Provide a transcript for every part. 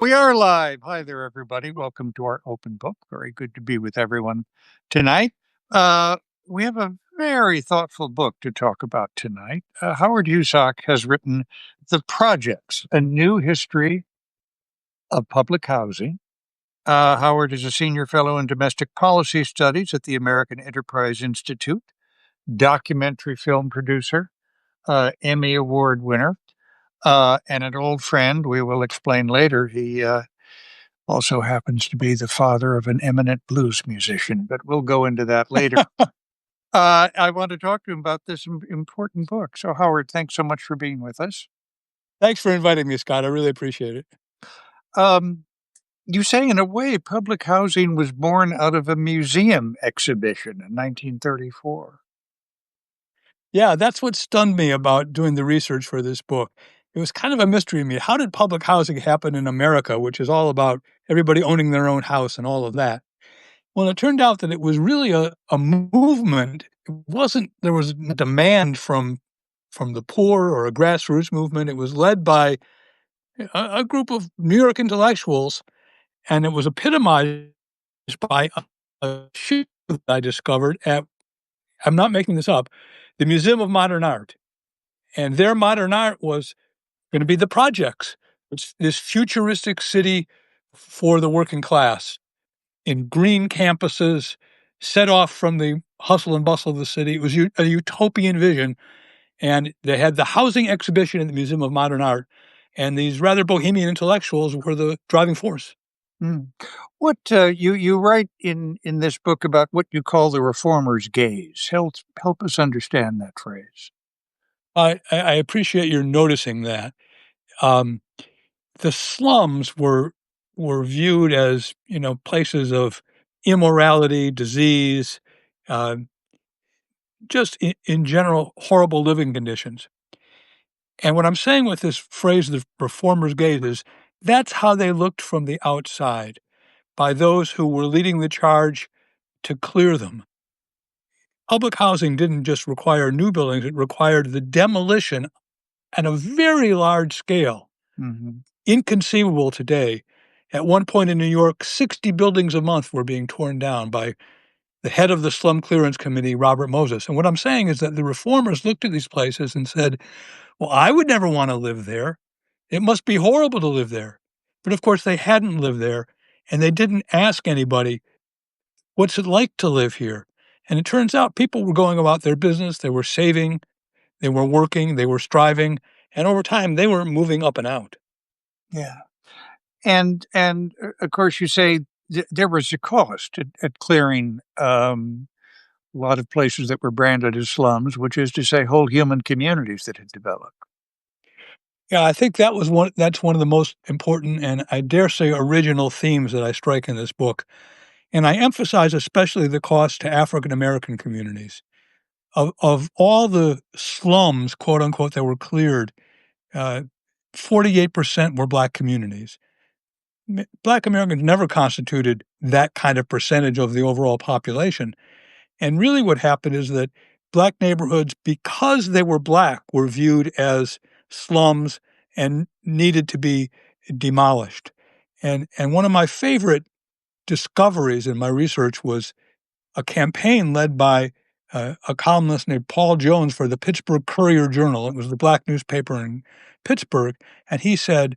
We are live. Hi there, everybody. Welcome to our open book. Very good to be with everyone tonight. Uh, we have a very thoughtful book to talk about tonight. Howard Husock has written The Projects, A New History of Public Housing. Howard is a senior fellow in domestic policy studies at the American Enterprise Institute, documentary film producer, Emmy Award winner, and an old friend. We will explain later. He also happens to be the father of an eminent blues musician, but we'll go into that later. I want to talk to him about this important book. So, Howard, thanks so much for being with us. Thanks for inviting me, Scott. I really appreciate it. You say, in a way, public housing was born out of a museum exhibition in 1934. Yeah, that's what stunned me about doing the research for this book. It was kind of a mystery to me. How did public housing happen in America, which is all about everybody owning their own house and all of that? Well, it turned out that it was really a movement. There was a demand from the poor or a grassroots movement. It was led by a group of New York intellectuals, and it was epitomized by a shoot that I discovered at, I'm not making this up, the Museum of Modern Art. And their modern art was going to be the projects. It's this futuristic city for the working class in green campuses, set off from the hustle and bustle of the city. It was a utopian vision. And they had the housing exhibition at the Museum of Modern Art. And these rather bohemian intellectuals were the driving force. What you write in this book about what you call the reformer's gaze. Help us understand that phrase. I appreciate your noticing that. The slums were viewed as, places of immorality, disease, just in general horrible living conditions. And what I'm saying with this phrase, the reformer's gaze, is that's how they looked from the outside by those who were leading the charge to clear them. Public housing didn't just require new buildings, it required the demolition at a very large scale. Mm-hmm. Inconceivable today. At one point in New York, 60 buildings a month were being torn down by the head of the Slum Clearance Committee, Robert Moses. And what I'm saying is that the reformers looked at these places and said, well, I would never want to live there. It must be horrible to live there. But of course, they hadn't lived there, and they didn't ask anybody, what's it like to live here? And it turns out people were going about their business. They were saving, they were working, they were striving, and over time, they were moving up and out. Yeah. And of course, you say there was a cost at clearing a lot of places that were branded as slums, which is to say whole human communities that had developed. Yeah, I think that's one of the most important and I dare say original themes that I strike in this book. And I emphasize especially the cost to African American communities. Of all the slums, quote unquote, that were cleared, 48% were Black communities. Black Americans never constituted that kind of percentage of the overall population. And really what happened is that Black neighborhoods, because they were Black, were viewed as slums and needed to be demolished. And one of my favorite discoveries in my research was a campaign led by a columnist named Paul Jones for the Pittsburgh Courier-Journal. It was the Black newspaper in Pittsburgh. And he said,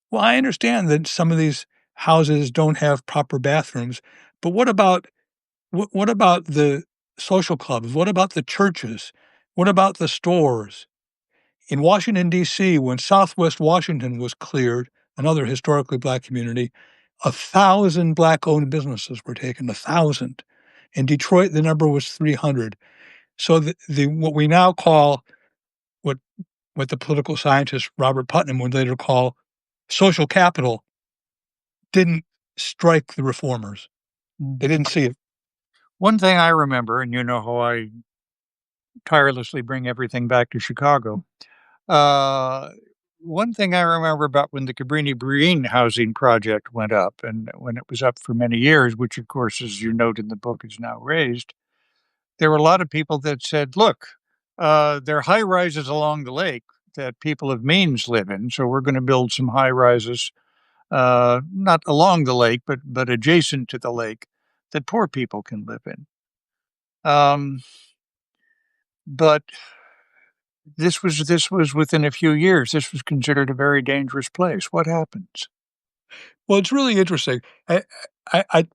well, I understand that some of these houses don't have proper bathrooms, but what about the social clubs? What about the churches? What about the stores? In Washington, D.C., when Southwest Washington was cleared, another historically Black community, 1,000 Black-owned businesses were taken, 1,000. In Detroit, the number was 300. So what we now call, what the political scientist Robert Putnam would later call social capital, didn't strike the reformers. They didn't see it. One thing I remember, and you know how I tirelessly bring everything back to Chicago. One thing I remember about when the Cabrini Green housing project went up, and when it was up for many years, which of course, as you note in the book, is now raised, there were a lot of people that said, look, there are high rises along the lake that people of means live in, so we're going to build some high rises not along the lake, but adjacent to the lake that poor people can live in. Um, but this was within a few years. This was considered a very dangerous place. What happens? Well, it's really interesting. I I I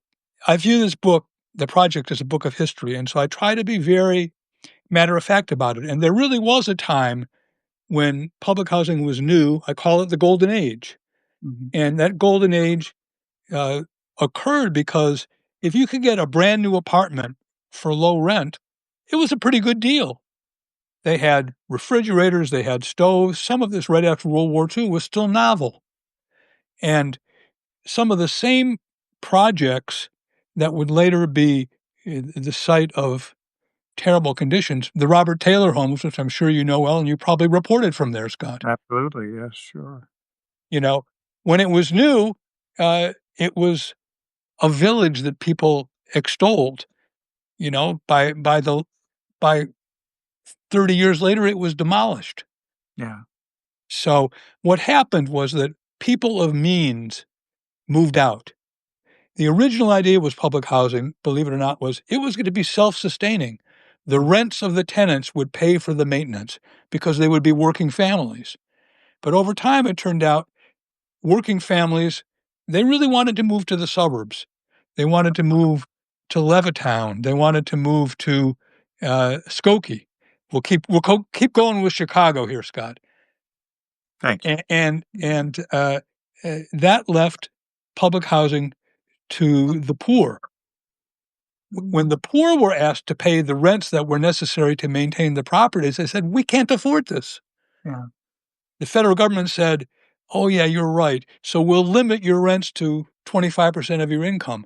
I view this book, the project, as a book of history, and so I try to be very matter of fact about it. And there really was a time when public housing was new. I call it the golden age. Mhm. And that golden age uh, occurred because if you could get a brand new apartment for low rent, it was a pretty good deal. They had refrigerators, they had stoves. Some of this right after World War II was still novel. And some of the same projects that would later be the site of terrible conditions, the Robert Taylor homes, which I'm sure you know well, and you probably reported from there, Scott. Absolutely, yes, sure. You know, when it was new, it was a village that people extolled. By 30 years later, it was demolished. Yeah, So what happened was that people of means moved out. The original idea was public housing, believe it or not, was it was going to be self-sustaining. The mm, rents of the tenants would pay for the maintenance because they would be working families. But over time, it turned out working families, they really wanted to move to the suburbs. They wanted to move to Levittown. They wanted to move to Skokie. We'll keep going with Chicago here, Scott. thank you. And that left public housing to the poor. When the poor were asked to pay the rents that were necessary to maintain the properties, they said, "We can't afford this." Yeah, The federal government said, "Oh, yeah, you're right. So we'll limit your rents to 25% of your income."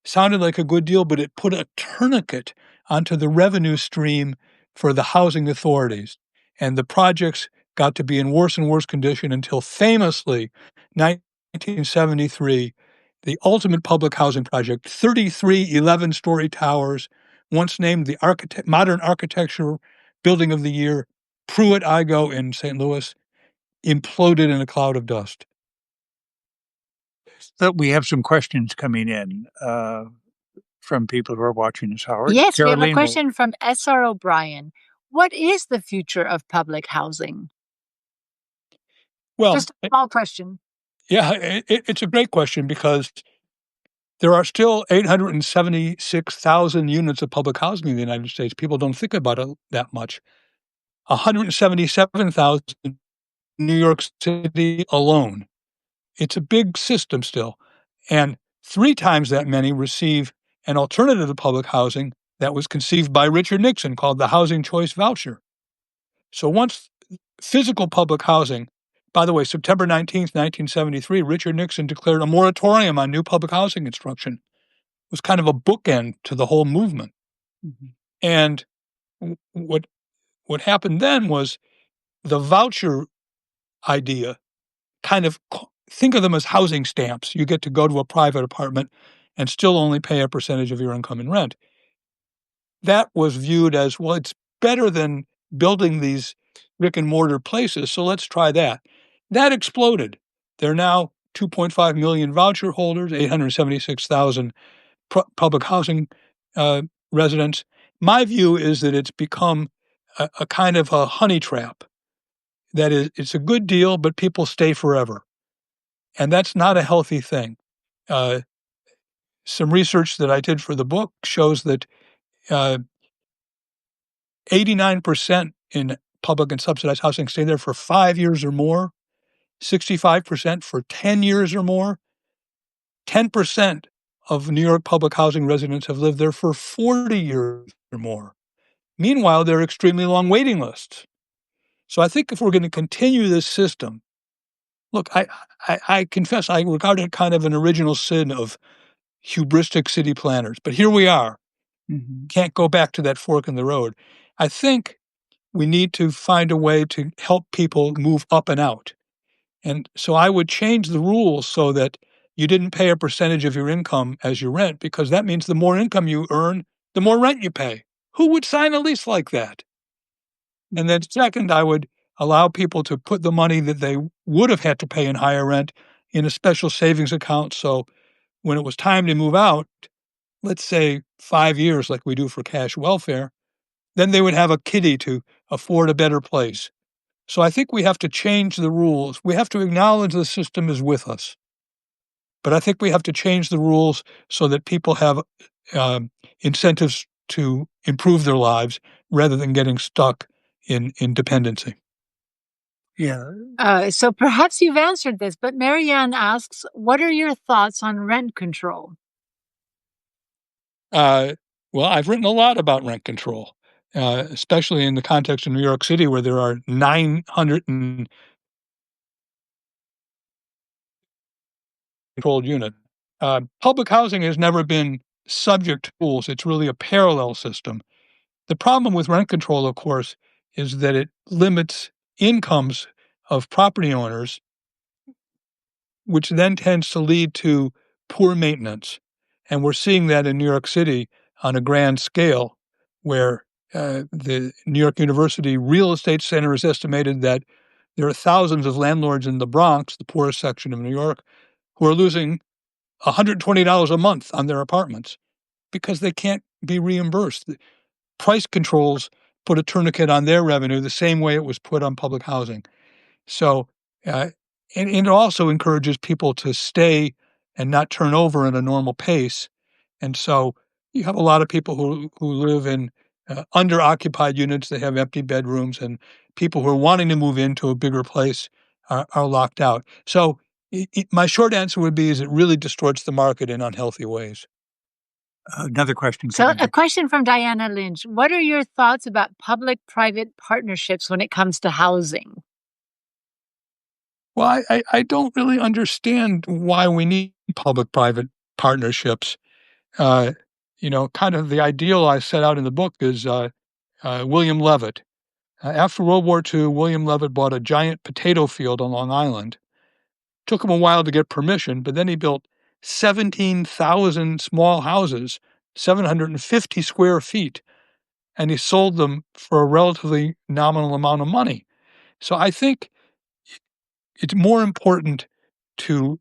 Sounded like a good deal, but it put a tourniquet onto the revenue stream for the housing authorities. And the projects got to be in worse and worse condition until famously 1973, the ultimate public housing project, 33 11-story towers, once named the modern architecture building of the year, Pruitt-Igoe in St. Louis, imploded in a cloud of dust. so we have some questions coming in from people who are watching us, Howard. Yes, we have a Caroline will. question from S.R. O'Brien. What is the future of public housing? Well, Just a small question. yeah, it's a great question because there are still 876,000 units of public housing in the United States. People don't think about it that much. 177,000 in New York City alone. It's a big system still. And 3 times that many receive an alternative to public housing that was conceived by Richard Nixon called the Housing Choice Voucher. So once physical public housing, by the way, September 19th, 1973, Richard Nixon declared a moratorium on new public housing construction. Was kind of a bookend to the whole movement. Mhm. And what happened then was the voucher idea kind of think of them as housing stamps. You get to go to a private apartment and still only pay a percentage of your income in rent. That was viewed as, well, it's better than building these brick and mortar places, so let's try that. That exploded. There are now 2.5 million voucher holders, 876,000 public housing uh, residents. My view is that it's become a kind of a honey trap. That is, it's a good deal, but people stay forever, and that's not a healthy thing. Uh, some research that I did for the book shows that uh, 89% in public and subsidized housing stay there for 5 years or more, 65% for 10 years or more, 10% of New York public housing residents have lived there for 40 years or more. Meanwhile, there are extremely long waiting lists. So I think if we're going to continue this system, look, I confess I regard it kind of an original sin of hubristic city planners, but here we are. Mhm. Can't go back to that fork in the road. I think we need to find a way to help people move up and out. And so I would change the rules so that you didn't pay a percentage of your income as your rent, because that means the more income you earn, the more rent you pay. Who would sign a lease like that? And then second, I would allow people to put the money that they would have had to pay in higher rent in a special savings account. So when it was time to move out, let's say 5 years, like we do for cash welfare, then they would have a kitty to afford a better place. So I think we have to change the rules. We have to acknowledge the system is with us, but I think we have to change the rules so that people have incentives to improve their lives rather than getting stuck in dependency. Yeah. So perhaps you've answered this, but Marianne asks, what are your thoughts on rent control? Well, I've written a lot about rent control, especially in the context of New York City, where there are 900 controlled units. Public housing has never been subject to rules. It's really a parallel system. The problem with rent control, of course, is that it limits incomes of property owners, which then tends to lead to poor maintenance. And we're seeing that in New York City on a grand scale, where the New York University Real Estate Center has estimated that there are thousands of landlords in the Bronx, the poorest section of New York, who are losing $120 a month on their apartments because they can't be reimbursed. Price controls put a tourniquet on their revenue the same way it was put on public housing. So, uh, and it also encourages people to stay and not turn over at a normal pace. And so you have a lot of people who live in under-occupied units. They have empty bedrooms, and people who are wanting to move into a bigger place are locked out. So my short answer would be is it really distorts the market in unhealthy ways. Another question So, coming a in. question from Diana Lynch. What are your thoughts about public private partnerships when it comes to housing? Well, I don't really understand why we need public-private partnerships. Uh, kind of the ideal I set out in the book is William Levitt. After World War II, William Levitt bought a giant potato field on Long Island. Took him a while to get permission, but then he built 17,000 small houses, 750 square feet, and he sold them for a relatively nominal amount of money. So I think it's more important to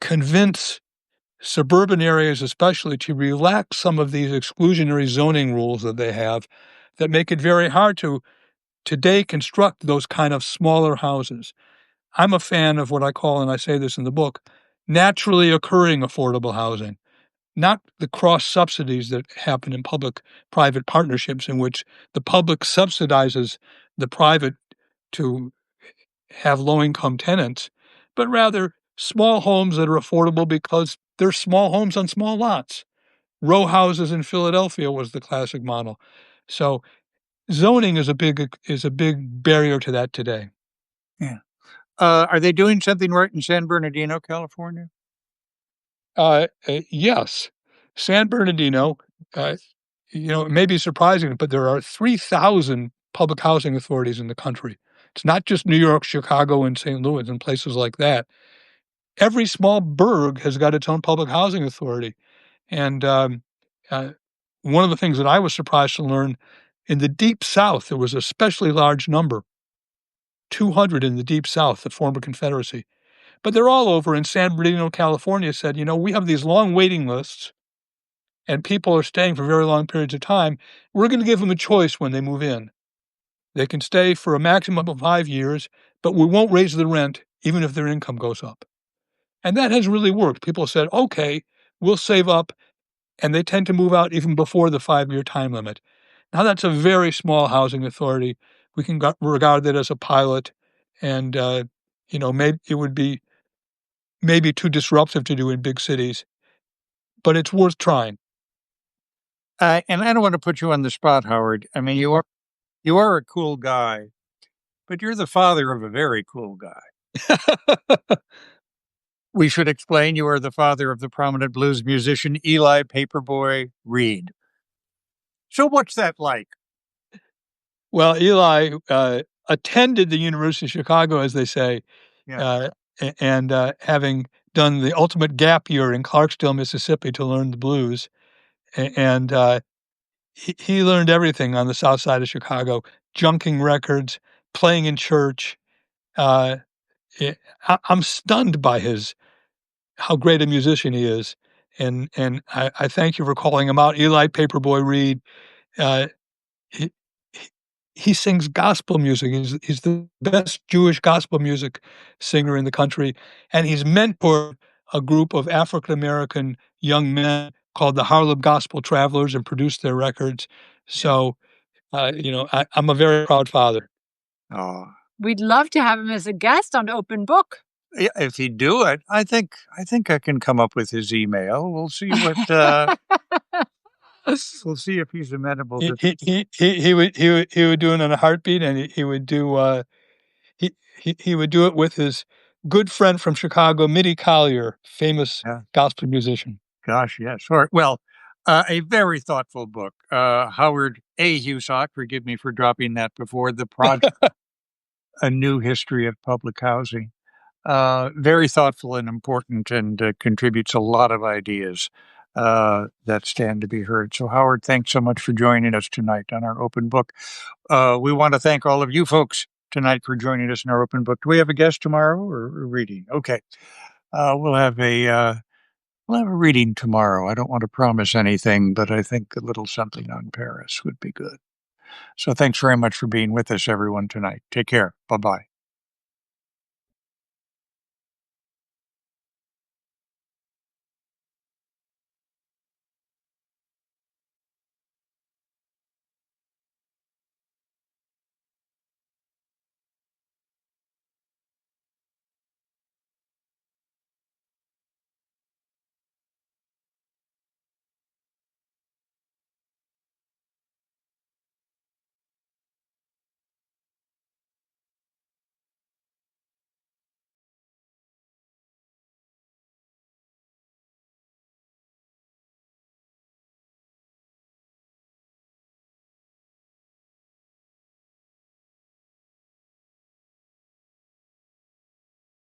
convince suburban areas, especially, to relax some of these exclusionary zoning rules that they have that make it very hard to today construct those kind of smaller houses. I'm a fan of what I call, and I say this in the book, naturally occurring affordable housing, not the cross subsidies that happen in public private partnerships in which the public subsidizes the private to have low income tenants, but rather small homes that are affordable because they're small homes on small lots. Row houses in Philadelphia was the classic model. So zoning is a big barrier to that today. Yeah. Are they doing something right in San Bernardino, California? Yes, San Bernardino. Uh, it may be surprising, but there are 3,000 public housing authorities in the country. It's not just New York, Chicago, and St. Louis and places like that. Every small burg has got its own public housing authority. And uh, one of the things that I was surprised to learn in the Deep South, there was a especially large number, 200 in the Deep South, the former Confederacy. But they're all over. In San Bernardino, California, said, we have these long waiting lists and people are staying for very long periods of time. We're going to give them a choice when they move in. They can stay for a maximum of 5 years, but we won't raise the rent even if their income goes up. And that has really worked. People said, okay, we'll save up. And they tend to move out even before the 5-year time limit. Now, that's a very small housing authority. We can regard that as a pilot. And, maybe it would be maybe too disruptive to do in big cities, but it's worth trying. And I don't want to put you on the spot, Howard. I mean, you are a cool guy, but you're the father of a very cool guy. We should explain you are the father of the prominent blues musician Eli Paperboy Reed. So what's that like? Well, Eli attended the University of Chicago, as they say, Yeah. and having done the ultimate gap year in Clarksdale, Mississippi to learn the blues. And he learned everything on the south side of Chicago, junking records, playing in church. Uh, I'm stunned by how great a musician he is, and I thank you for calling him out. Eli Paperboy Reed, uh, he he he sings gospel music. He's the best Jewish gospel music singer in the country, and he's mentored a group of African American young men called the Harlem Gospel Travelers and produced their records. So, I'm a very proud father. Oh, We'd love to have him as a guest on Open Book. yeah, if he'd do it, I think I can come up with his email. We'll see what we'll see if he's amenable He to. he would do it in a heartbeat, and he would do, he would do it with his good friend from Chicago, Mitty Collier, famous Yeah, gospel musician. gosh, yes. All right. Well, a very thoughtful book. Howard A. Husock, forgive me for dropping that before the project, A New History of Public Housing. Very thoughtful and important, and contributes a lot of ideas that stand to be heard. So, Howard, thanks so much for joining us tonight on our open book. We want to thank all of you folks tonight for joining us in our open book. Do we have a guest tomorrow or reading? Okay, we'll have a reading tomorrow. I don't want to promise anything, but I think a little something on Paris would be good. So, thanks very much for being with us, everyone, tonight. Take care. Bye bye.